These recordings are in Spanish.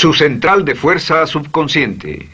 Su central de fuerza subconsciente.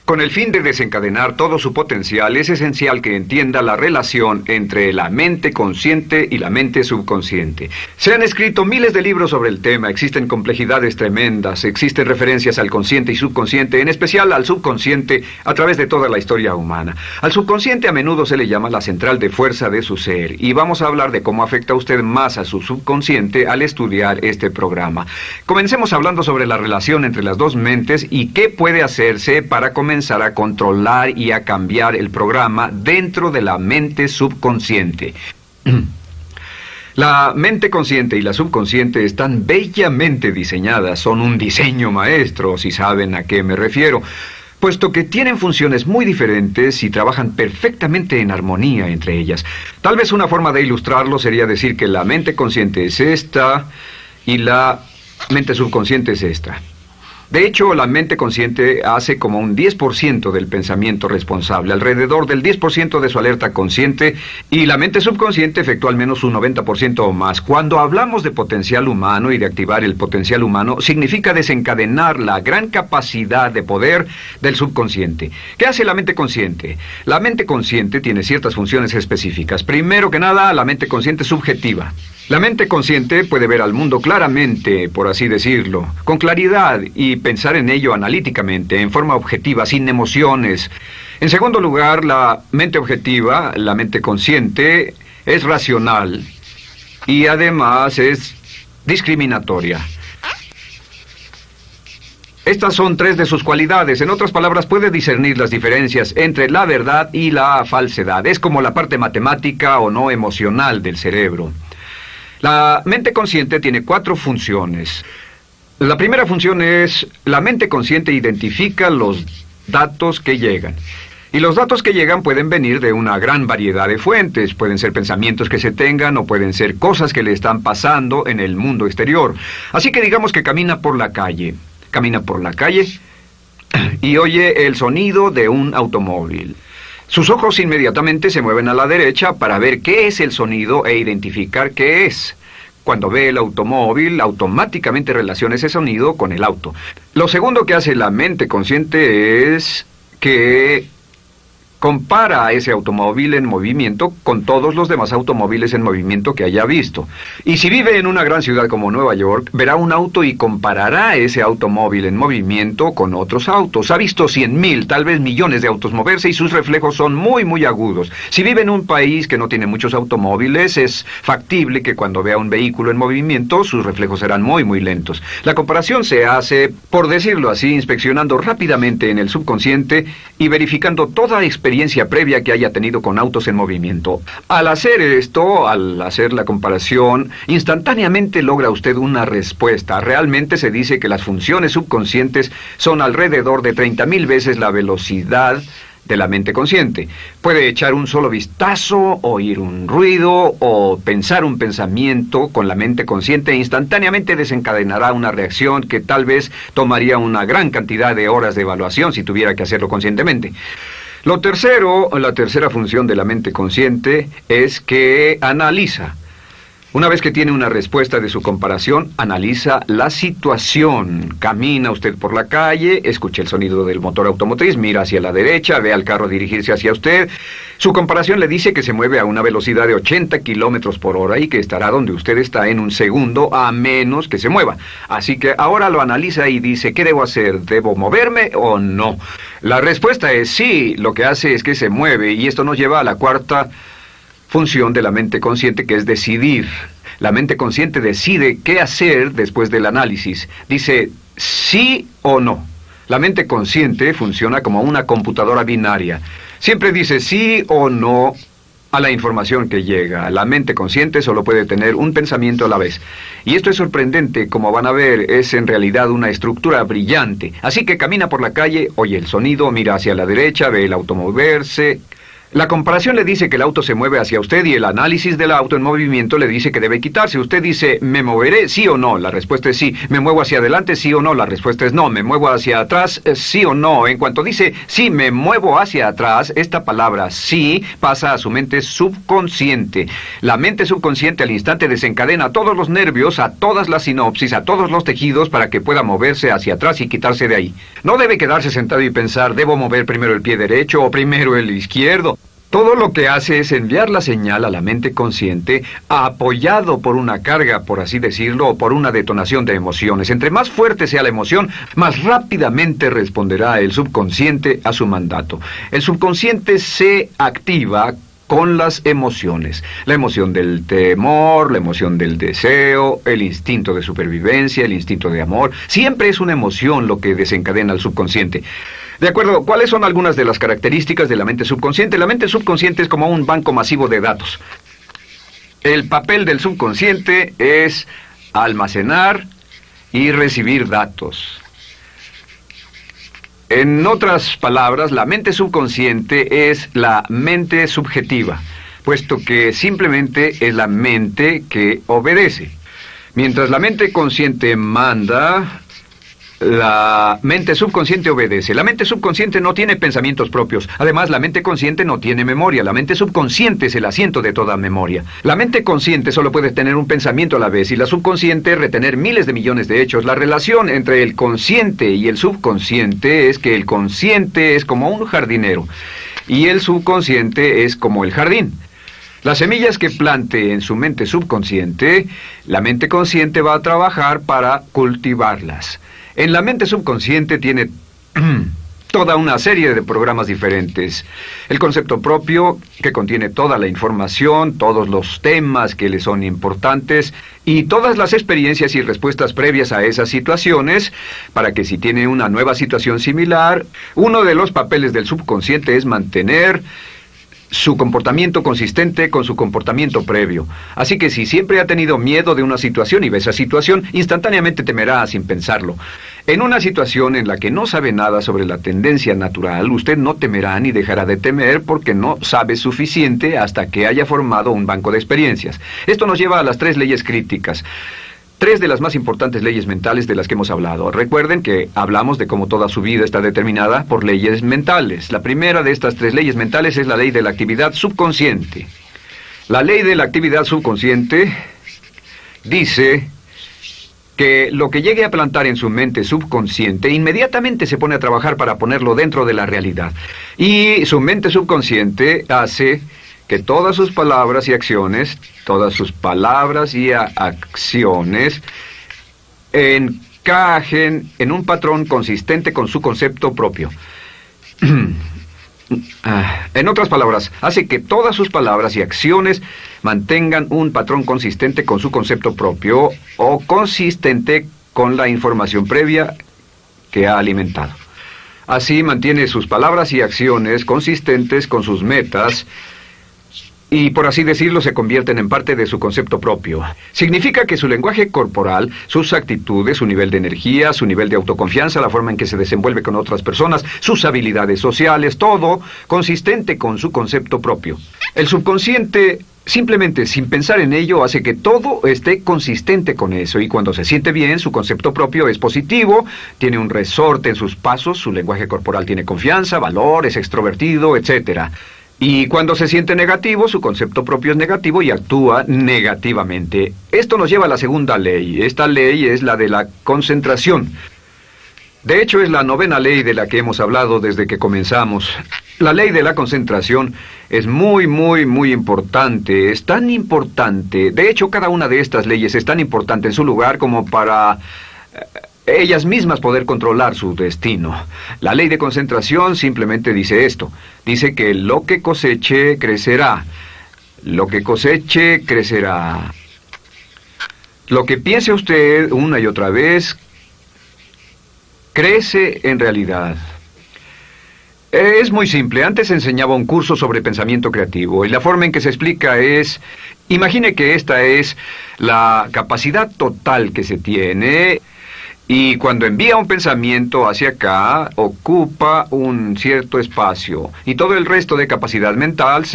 Con el fin de desencadenar todo su potencial, es esencial que entienda la relación entre la mente consciente y la mente subconsciente. Se han escrito miles de libros sobre el tema, existen complejidades tremendas, existen referencias al consciente y subconsciente, en especial al subconsciente, a través de toda la historia humana. Al subconsciente a menudo se le llama la central de fuerza de su ser, y vamos a hablar de cómo afecta a usted más a su subconsciente al estudiar este programa. Comencemos hablando sobre la relación entre las dos mentes y qué puede hacerse para comenzar a controlar y a cambiar el programa dentro de la mente subconsciente. La mente consciente y la subconsciente están bellamente diseñadas, son un diseño maestro, si saben a qué me refiero, puesto que tienen funciones muy diferentes y trabajan perfectamente en armonía entre ellas. Tal vez una forma de ilustrarlo sería decir que la mente consciente es esta y la mente subconsciente es esta. De hecho, la mente consciente hace como un 10% del pensamiento responsable, alrededor del 10% de su alerta consciente, y la mente subconsciente efectúa al menos un 90% o más. Cuando hablamos de potencial humano y de activar el potencial humano, significa desencadenar la gran capacidad de poder del subconsciente. ¿Qué hace la mente consciente? La mente consciente tiene ciertas funciones específicas. Primero que nada, la mente consciente subjetiva. La mente consciente puede ver al mundo claramente, por así decirlo, con claridad y pensar en ello analíticamente, en forma objetiva, sin emociones. En segundo lugar, la mente objetiva, la mente consciente, es racional y además es discriminatoria. Estas son tres de sus cualidades. En otras palabras, puede discernir las diferencias entre la verdad y la falsedad. Es como la parte matemática o no emocional del cerebro. La mente consciente tiene 4 funciones. La primera función es, la mente consciente identifica los datos que llegan. Y los datos que llegan pueden venir de una gran variedad de fuentes. Pueden ser pensamientos que se tengan o pueden ser cosas que le están pasando en el mundo exterior. Así que digamos que camina por la calle. Camina por la calle y oye el sonido de un automóvil. Sus ojos inmediatamente se mueven a la derecha para ver qué es el sonido e identificar qué es. Cuando ve el automóvil, automáticamente relaciona ese sonido con el auto. Lo segundo que hace la mente consciente es que compara a ese automóvil en movimiento con todos los demás automóviles en movimiento que haya visto. Y si vive en una gran ciudad como Nueva York, verá un auto y comparará ese automóvil en movimiento con otros autos. Ha visto 100,000, tal vez millones de autos moverse y sus reflejos son muy, muy agudos. Si vive en un país que no tiene muchos automóviles, es factible que cuando vea un vehículo en movimiento, sus reflejos serán muy, muy lentos. La comparación se hace, por decirlo así, inspeccionando rápidamente en el subconsciente y verificando toda experiencia previa que haya tenido con autos en movimiento. Al hacer esto, al hacer la comparación, instantáneamente logra usted una respuesta. Realmente se dice que las funciones subconscientes son alrededor de 30,000 veces la velocidad de la mente consciente. Puede echar un solo vistazo, oír un ruido o pensar un pensamiento con la mente consciente e instantáneamente desencadenará una reacción que tal vez tomaría una gran cantidad de horas de evaluación si tuviera que hacerlo conscientemente. La tercera función de la mente consciente es que analiza. Una vez que tiene una respuesta de su comparación, analiza la situación. Camina usted por la calle, escucha el sonido del motor automotriz, mira hacia la derecha, ve al carro dirigirse hacia usted. Su comparación le dice que se mueve a una velocidad de 80 kilómetros por hora y que estará donde usted está en un segundo, a menos que se mueva. Así que ahora lo analiza y dice, ¿qué debo hacer? ¿Debo moverme o no? La respuesta es sí. Lo que hace es que se mueve, y esto nos lleva a la cuarta función de la mente consciente, que es decidir. La mente consciente decide qué hacer después del análisis. Dice sí o no. La mente consciente funciona como una computadora binaria. Siempre dice sí o no a la información que llega. La mente consciente solo puede tener un pensamiento a la vez. Y esto es sorprendente, como van a ver, es en realidad una estructura brillante. Así que camina por la calle, oye el sonido, mira hacia la derecha, ve el auto moverse. La comparación le dice que el auto se mueve hacia usted y el análisis del auto en movimiento le dice que debe quitarse. Usted dice, ¿me moveré? ¿Sí o no? La respuesta es sí. ¿Me muevo hacia adelante? ¿Sí o no? La respuesta es no. ¿Me muevo hacia atrás? ¿Sí o no? En cuanto dice, sí, me muevo hacia atrás, esta palabra sí pasa a su mente subconsciente. La mente subconsciente al instante desencadena a todos los nervios, a todas las sinapsis, a todos los tejidos para que pueda moverse hacia atrás y quitarse de ahí. No debe quedarse sentado y pensar, ¿debo mover primero el pie derecho o primero el izquierdo? Todo lo que hace es enviar la señal a la mente consciente, apoyado por una carga, por así decirlo, o por una detonación de emociones. Entre más fuerte sea la emoción, más rápidamente responderá el subconsciente a su mandato. El subconsciente se activa con las emociones. La emoción del temor, la emoción del deseo, el instinto de supervivencia, el instinto de amor. Siempre es una emoción lo que desencadena al subconsciente. De acuerdo, ¿cuáles son algunas de las características de la mente subconsciente? La mente subconsciente es como un banco masivo de datos. El papel del subconsciente es almacenar y recibir datos. En otras palabras, la mente subconsciente es la mente subjetiva, puesto que simplemente es la mente que obedece. Mientras la mente consciente manda, la mente subconsciente obedece. La mente subconsciente no tiene pensamientos propios. Además, la mente consciente no tiene memoria. La mente subconsciente es el asiento de toda memoria. La mente consciente solo puede tener un pensamiento a la vez y la subconsciente retener miles de millones de hechos. La relación entre el consciente y el subconsciente es que el consciente es como un jardinero y el subconsciente es como el jardín. Las semillas que plante en su mente subconsciente, la mente consciente va a trabajar para cultivarlas. En la mente subconsciente tiene toda una serie de programas diferentes. El concepto propio, que contiene toda la información, todos los temas que le son importantes y todas las experiencias y respuestas previas a esas situaciones, para que si tiene una nueva situación similar, uno de los papeles del subconsciente es mantener su comportamiento consistente con su comportamiento previo. Así que si siempre ha tenido miedo de una situación y ve esa situación, instantáneamente temerá sin pensarlo. En una situación en la que no sabe nada sobre la tendencia natural, usted no temerá ni dejará de temer porque no sabe suficiente hasta que haya formado un banco de experiencias. Esto nos lleva a las 3 leyes críticas. 3 de las más importantes leyes mentales de las que hemos hablado. Recuerden que hablamos de cómo toda su vida está determinada por leyes mentales. La primera de estas 3 leyes mentales es la ley de la actividad subconsciente. La ley de la actividad subconsciente dice que lo que llegue a plantar en su mente subconsciente inmediatamente se pone a trabajar para ponerlo dentro de la realidad. Y su mente subconsciente hace que todas sus palabras y acciones encajen en un patrón consistente con su concepto propio. En otras palabras, hace que todas sus palabras y acciones mantengan un patrón consistente con su concepto propio o consistente con la información previa que ha alimentado. Así mantiene sus palabras y acciones consistentes con sus metas y, por así decirlo, se convierten en parte de su concepto propio. Significa que su lenguaje corporal, sus actitudes, su nivel de energía, su nivel de autoconfianza, la forma en que se desenvuelve con otras personas, sus habilidades sociales, todo consistente con su concepto propio. El subconsciente, simplemente sin pensar en ello, hace que todo esté consistente con eso, y cuando se siente bien, su concepto propio es positivo, tiene un resorte en sus pasos, su lenguaje corporal tiene confianza, valor, es extrovertido, etc. Y cuando se siente negativo, su concepto propio es negativo y actúa negativamente. Esto nos lleva a la segunda ley. Esta ley es la de la concentración. De hecho, es la 9ª ley de la que hemos hablado desde que comenzamos. La ley de la concentración es muy importante. Es tan importante. De hecho, cada una de estas leyes es tan importante en su lugar como para ellas mismas poder controlar su destino. La ley de concentración simplemente dice esto. Dice que lo que coseche, crecerá. Lo que coseche, crecerá. Lo que piense usted una y otra vez, crece en realidad. Es muy simple. Antes enseñaba un curso sobre pensamiento creativo y la forma en que se explica es: imagine que esta es la capacidad total que se tiene Y cuando envía un pensamiento hacia acá, ocupa un cierto espacio. Y todo el resto de capacidad mental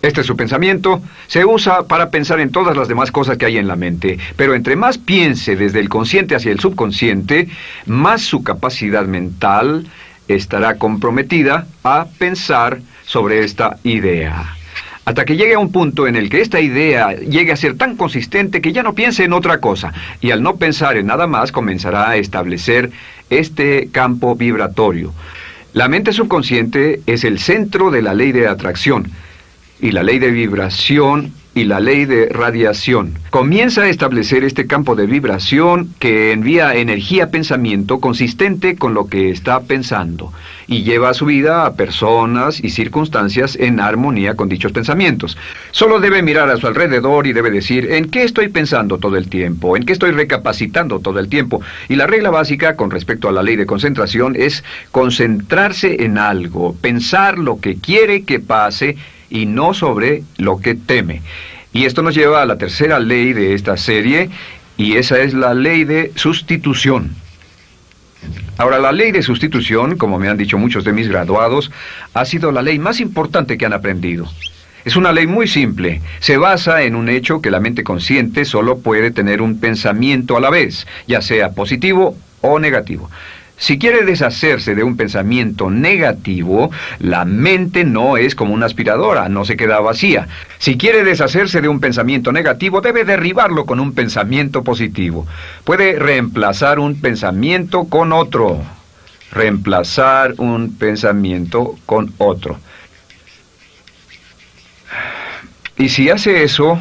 este es su pensamiento, se usa para pensar en todas las demás cosas que hay en la mente. Pero entre más piense desde el consciente hacia el subconsciente, más su capacidad mental estará comprometida a pensar sobre esta idea. Hasta que llegue a un punto en el que esta idea llegue a ser tan consistente que ya no piense en otra cosa. Y al no pensar en nada más, comenzará a establecer este campo vibratorio. La mente subconsciente es el centro de la ley de atracción, y la ley de vibración y la ley de radiación. Comienza a establecer este campo de vibración que envía energía a pensamiento consistente con lo que está pensando y lleva a su vida a personas y circunstancias en armonía con dichos pensamientos. Solo debe mirar a su alrededor y debe decir, ¿en qué estoy pensando todo el tiempo? ¿En qué estoy recapacitando todo el tiempo? Y la regla básica con respecto a la ley de concentración es concentrarse en algo, pensar lo que quiere que pase y no sobre lo que teme. Y esto nos lleva a la tercera ley de esta serie, y esa es la ley de sustitución. Ahora, la ley de sustitución, como me han dicho muchos de mis graduados, ha sido la ley más importante que han aprendido. Es una ley muy simple. Se basa en un hecho que la mente consciente solo puede tener un pensamiento a la vez, ya sea positivo o negativo. Si quiere deshacerse de un pensamiento negativo, la mente no es como una aspiradora, no se queda vacía. Si quiere deshacerse de un pensamiento negativo, debe derribarlo con un pensamiento positivo. Puede reemplazar un pensamiento con otro. Reemplazar un pensamiento con otro. Y si hace eso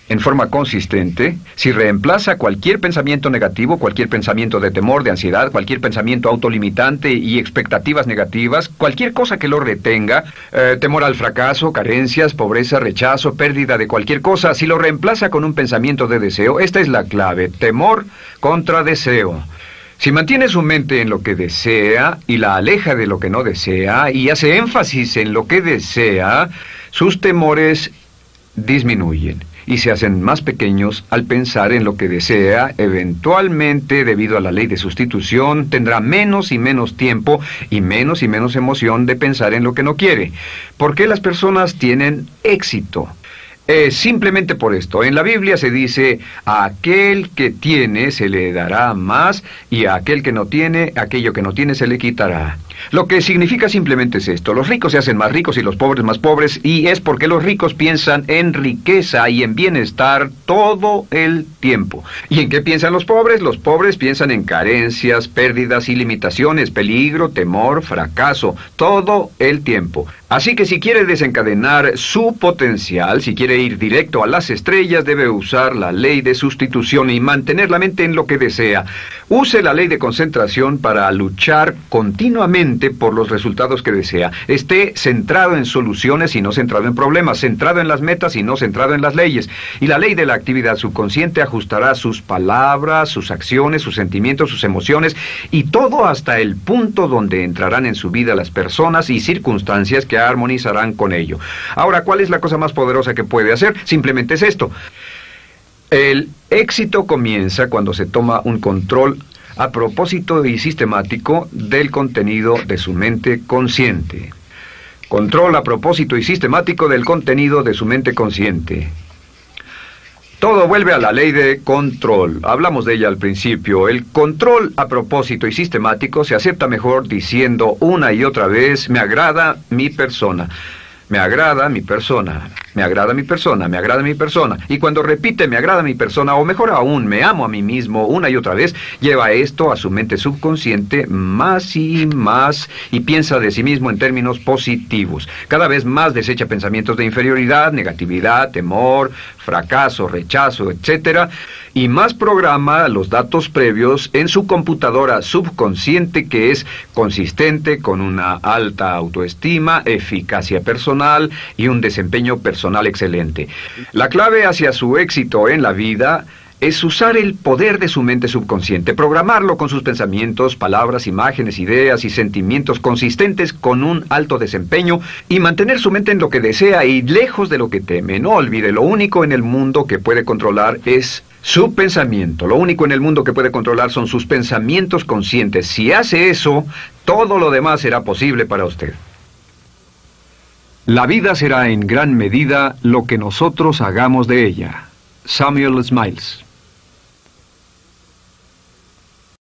en forma consistente, si reemplaza cualquier pensamiento negativo, cualquier pensamiento de temor, de ansiedad, cualquier pensamiento autolimitante y expectativas negativas, cualquier cosa que lo retenga, temor al fracaso, carencias, pobreza, rechazo, pérdida de cualquier cosa, si lo reemplaza con un pensamiento de deseo, esta es la clave: temor contra deseo. Si mantiene su mente en lo que desea y la aleja de lo que no desea y hace énfasis en lo que desea, sus temores disminuyen y se hacen más pequeños al pensar en lo que desea. Eventualmente, debido a la ley de sustitución, tendrá menos y menos tiempo y menos emoción de pensar en lo que no quiere. ¿Por qué las personas tienen éxito? Simplemente por esto. En la Biblia se dice, a aquel que tiene se le dará más, y a aquel que no tiene, aquello que no tiene se le quitará. Lo que significa simplemente es esto: los ricos se hacen más ricos y los pobres más pobres, y es porque los ricos piensan en riqueza y en bienestar todo el tiempo. ¿Y en qué piensan los pobres? Los pobres piensan en carencias, pérdidas y limitaciones, peligro, temor, fracaso, todo el tiempo. Así que si quiere desencadenar su potencial, si quiere ir directo a las estrellas, debe usar la ley de sustitución y mantener la mente en lo que desea. Use la ley de concentración para luchar continuamente por los resultados que desea. Esté centrado en soluciones y no centrado en problemas, centrado en las metas y no centrado en las leyes. Y la ley de la actividad subconsciente ajustará sus palabras, sus acciones, sus sentimientos, sus emociones y todo hasta el punto donde entrarán en su vida las personas y circunstancias que armonizarán con ello. Ahora, ¿cuál es la cosa más poderosa que puede hacer? Simplemente es esto. El éxito comienza cuando se toma un control a propósito y sistemático del contenido de su mente consciente. Control a propósito y sistemático del contenido de su mente consciente. Todo vuelve a la ley de control. Hablamos de ella al principio. El control a propósito y sistemático se acepta mejor diciendo una y otra vez: me agrada mi persona. Me agrada mi persona, me agrada mi persona, me agrada mi persona. Y cuando repite me agrada mi persona, o mejor aún, me amo a mí mismo una y otra vez, lleva esto a su mente subconsciente más y más y piensa de sí mismo en términos positivos. Cada vez más desecha pensamientos de inferioridad, negatividad, temor, fracaso, rechazo, etc. Y más programa los datos previos en su computadora subconsciente, que es consistente con una alta autoestima, eficacia personal y un desempeño personal excelente. La clave hacia su éxito en la vida es usar el poder de su mente subconsciente, programarlo con sus pensamientos, palabras, imágenes, ideas y sentimientos consistentes con un alto desempeño y mantener su mente en lo que desea y lejos de lo que teme. No olvide, lo único en el mundo que puede controlar es su pensamiento. Lo único en el mundo que puede controlar son sus pensamientos conscientes. Si hace eso, todo lo demás será posible para usted. La vida será en gran medida lo que nosotros hagamos de ella. Samuel Smiles.